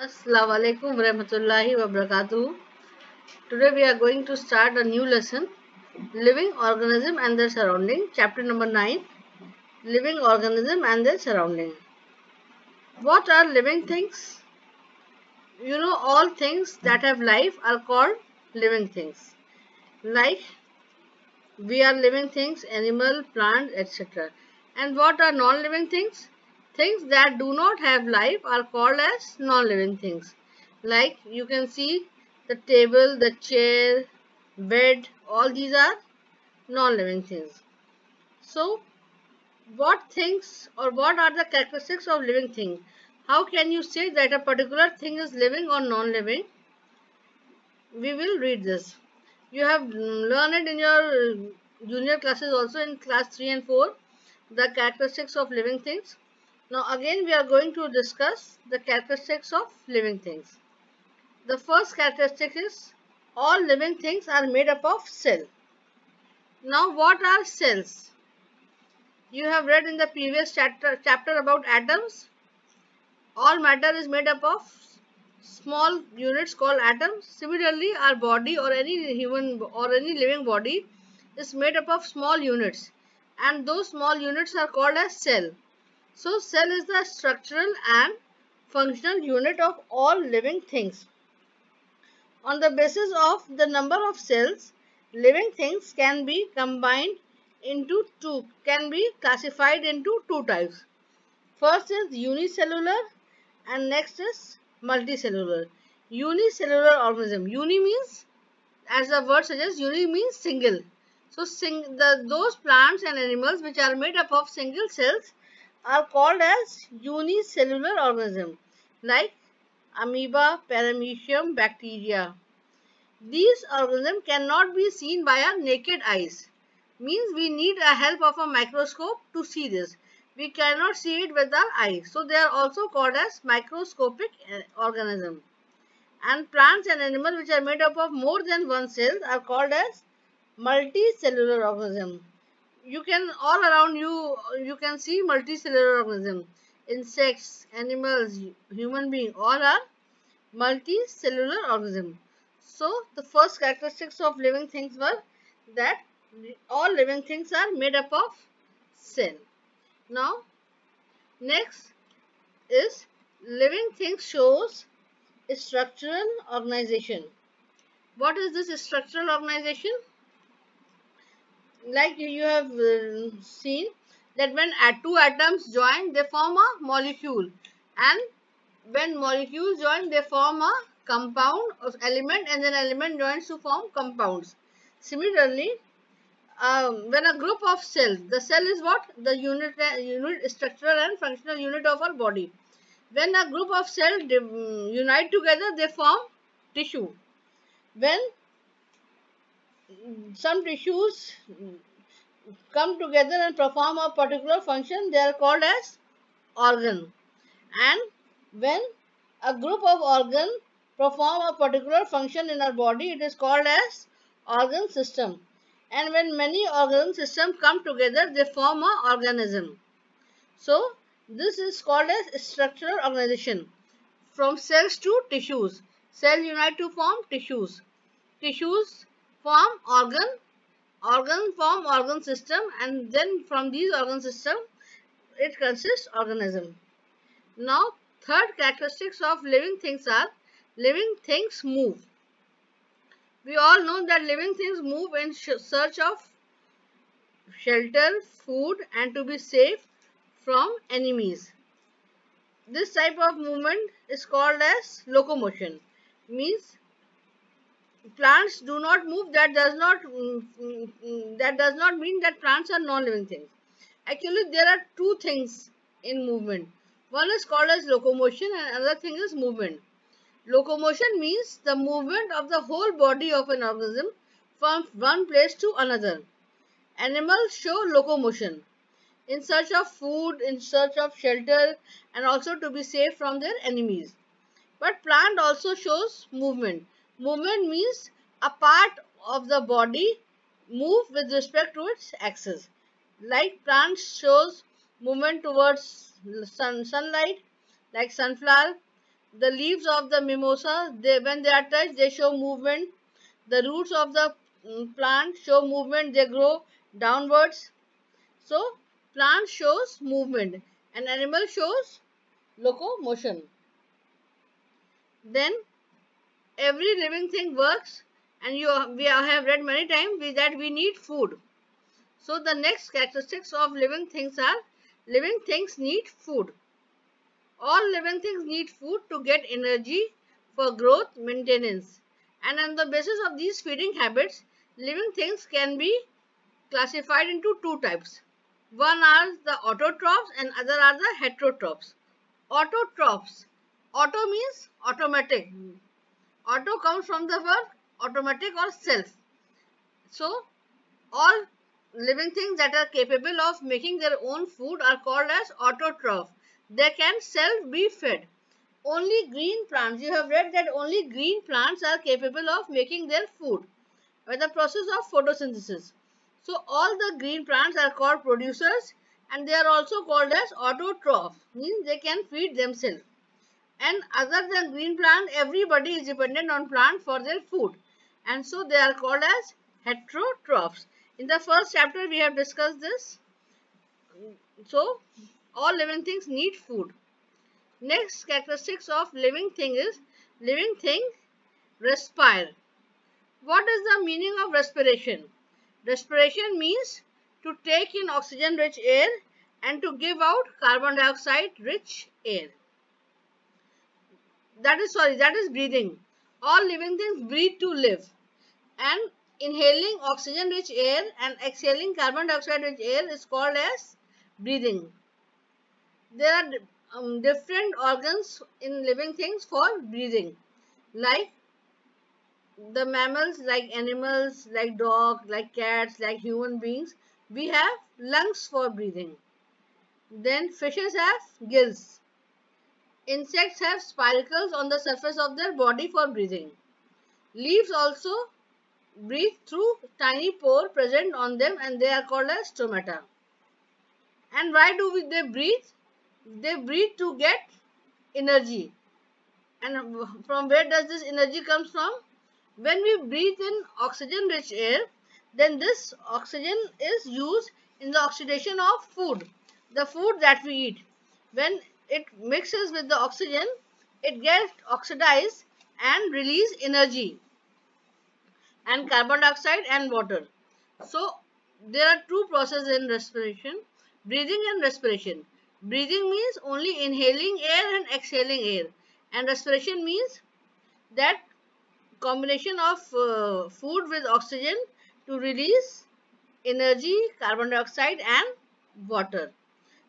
Assalamu alaikum warahmatullahi wabarakatuh. Today we are going to start a new lesson, Living Organism and Their Surrounding, chapter number 9, Living Organism and Their Surrounding. What are living things? You know, all things that have life are called living things. Like we are living things, animal, plant, etc. And what are non-living things? Things that do not have life are called as non-living things. Like you can see the table, the chair, bed, all these are non-living things. So what things or what are the characteristics of living thing? How can you say that a particular thing is living or non-living? We will read this. You have learned it in your junior classes also in class 3 and 4, the characteristics of living things. Now again we are going to discuss the characteristics of living things. The first characteristic is all living things are made up of cell. Now what are cells? You have read in the previous chapter about atoms. All matter is made up of small units called atoms. Similarly, our body or any human or any living body is made up of small units, and those small units are called as cell. So, cell is the structural and functional unit of all living things. On the basis of the number of cells, living things can be combined into can be classified into two types. First is unicellular and next is multicellular. Unicellular organism. Uni means, as the word suggests, uni means single. So those plants and animals which are made up of single cells are called as unicellular organism, like amoeba, paramecium, bacteria. These organisms cannot be seen by our naked eyes. Means we need a help of a microscope to see this. We cannot see it with our eyes. So they are also called as microscopic organism. And plants and animals which are made up of more than one cell are called as multicellular organism. You can all around you can see multicellular organism. Insects, animals, human being, all are multicellular organism. So the first characteristics of living things were that all living things are made up of cell. Now next is living things shows structural organization. What is this structural organization? Like you have seen that when two atoms join they form a molecule, and when molecules join they form a compound of element, and then element joins to form compounds. Similarly, when a group of cells, the cell is what? The unit structural and functional unit of our body. When a group of cells unite together they form tissue. When some tissues come together and perform a particular function, they are called as organ. And when a group of organs perform a particular function in our body, it is called as organ system. And when many organ systems come together, they form a organism. So this is called as structural organization. From cells to tissues, cells unite to form tissues. Tissues form organ, organ form organ system, and then from these organ system it consists organism. Now third characteristics of living things are living things move. We all know that living things move in search of shelter, food, and to be safe from enemies. This type of movement is called as locomotion. Means plants do not move. That does not mean that plants are non-living things. Actually, there are two things in movement. One is called as locomotion and another thing is movement. Locomotion means the movement of the whole body of an organism from one place to another. Animals show locomotion in search of food, in search of shelter, and also to be safe from their enemies. But plant also shows movement. Movement means a part of the body move with respect to its axis. Like plants shows movement towards sunlight, like sunflower. The leaves of the mimosa, when they are touched, they show movement. The roots of the plant show movement, they grow downwards. So, plant shows movement and animal shows locomotion. Then, every living thing works, and we have read many times that we need food. So, the next characteristics of living things are living things need food. All living things need food to get energy for growth, maintenance. And on the basis of these feeding habits, living things can be classified into two types. One are the autotrophs and other are the heterotrophs. Autotrophs. Auto means automatic. Auto comes from the word automatic or self. So, all living things that are capable of making their own food are called as autotroph. They can self be fed. Only green plants, you have read that only green plants are capable of making their food by the process of photosynthesis. So all the green plants are called producers and they are also called as autotroph, means they can feed themselves. And other than green plant, everybody is dependent on plant for their food. And so they are called as heterotrophs. In the first chapter we have discussed this. So all living things need food. Next characteristics of living thing is living thing respire. What is the meaning of respiration? Respiration means to take in oxygen rich air and to give out carbon dioxide rich air. That is breathing. All living things breathe to live. And inhaling oxygen rich air and exhaling carbon dioxide rich air is called as breathing. There are different organs in living things for breathing, like the mammals, like animals, like dog, like cats, like human beings. We have lungs for breathing. Then fishes have gills. Insects have spiracles on the surface of their body for breathing. Leaves also breathe through tiny pore present on them and they are called as stomata. And why do they breathe? They breathe to get energy. And from where does this energy comes from? When we breathe in oxygen rich air, then this oxygen is used in the oxidation of food, the food that we eat. When it mixes with the oxygen, it gets oxidized and release energy and carbon dioxide and water. So there are two processes in respiration, breathing and respiration. Breathing means only inhaling air and exhaling air, and respiration means that combination of food with oxygen to release energy, carbon dioxide and water.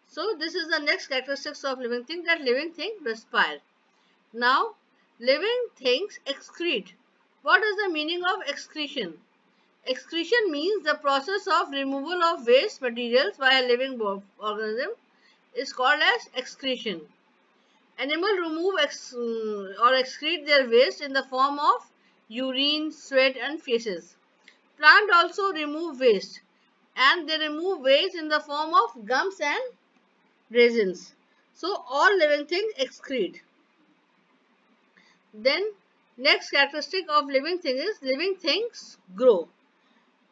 So this is the next characteristics of living thing, that living thing respire. Now living things excrete. What is the meaning of excretion? Excretion means the process of removal of waste materials by a living organism is called as excretion. Animals remove or excrete their waste in the form of urine, sweat and feces. Plants also remove waste, and they remove waste in the form of gums and resins. So all living things excrete. Then next characteristic of living thing is living things grow.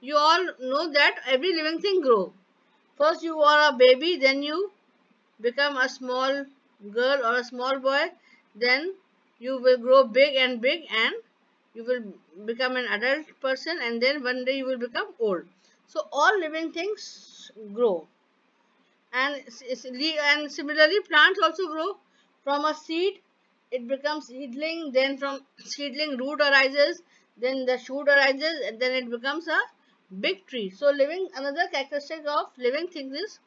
You all know that every living thing grow. First you are a baby, then you become a small girl or a small boy, then you will grow big and you will become an adult person, and then one day you will become old. So all living things grow, and similarly plants also grow. From a seed it becomes seedling, then from seedling root arises, then the shoot arises, and then it becomes a big tree. So another characteristic of living things is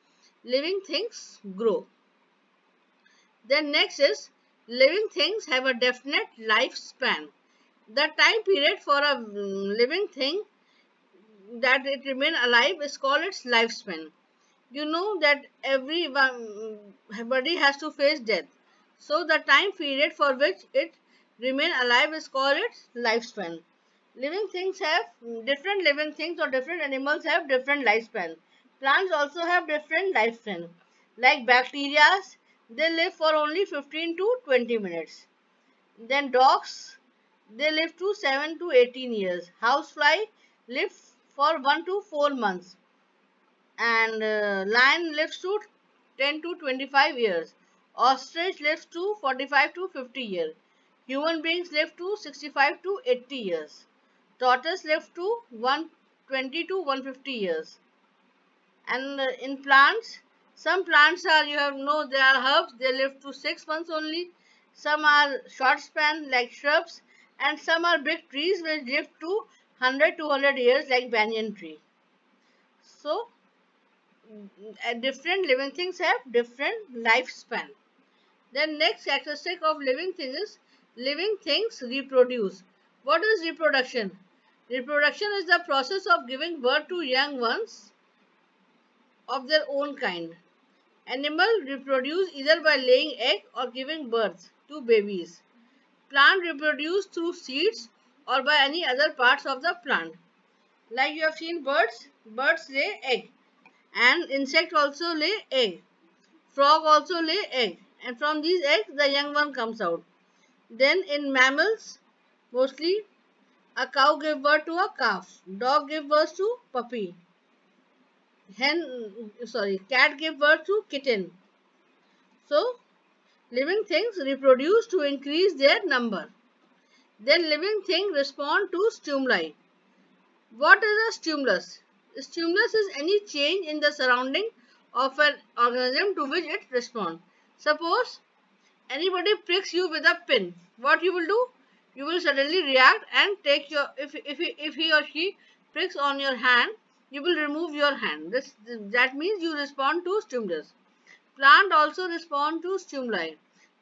living things grow. Then next is living things have a definite lifespan. The time period for a living thing that it remain alive is called its lifespan. You know that everybody has to face death. So the time period for which it remain alive is called its lifespan. Living things have different living things, or different animals have different lifespan. Plants also have different lifespan. Like bacteria, they live for only 15 to 20 minutes. Then dogs, they live to 7 to 18 years. Housefly live for 1 to 4 months. And lion lives to 10 to 25 years. Ostrich lives to 45 to 50 years. Human beings live to 65 to 80 years. Tortoise live to 120 to 150 years. And in plants, some plants are, you have know, they are herbs, they live to 6 months only. Some are short span like shrubs, and some are big trees which live to 100 to 100 years like banyan tree. So different living things have different lifespan. Then next characteristic of living things is living things reproduce. What is reproduction? Reproduction is the process of giving birth to young ones of their own kind. Animals reproduce either by laying egg or giving birth to babies. Plant reproduce through seeds or by any other parts of the plant. Like you have seen birds, birds lay egg, and insect also lay egg. Frog also lay egg, and from these eggs the young one comes out. Then in mammals, mostly a cow gives birth to a calf, dog gives birth to puppy, cat gives birth to kitten. So living things reproduce to increase their number. Then living things respond to stimuli. What is a stimulus? A stimulus is any change in the surrounding of an organism to which it responds. Suppose anybody pricks you with a pin. What you will do? You will suddenly react and take your, if he or she pricks on your hand, you will remove your hand. That means you respond to stimulus. Plant also respond to stimuli.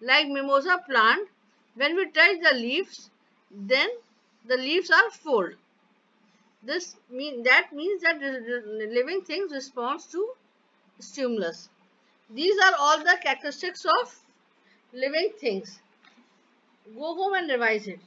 Like mimosa plant, when we touch the leaves, then the leaves are fold. That means that living things responds to stimulus. These are all the characteristics of living things. Go home and revise it.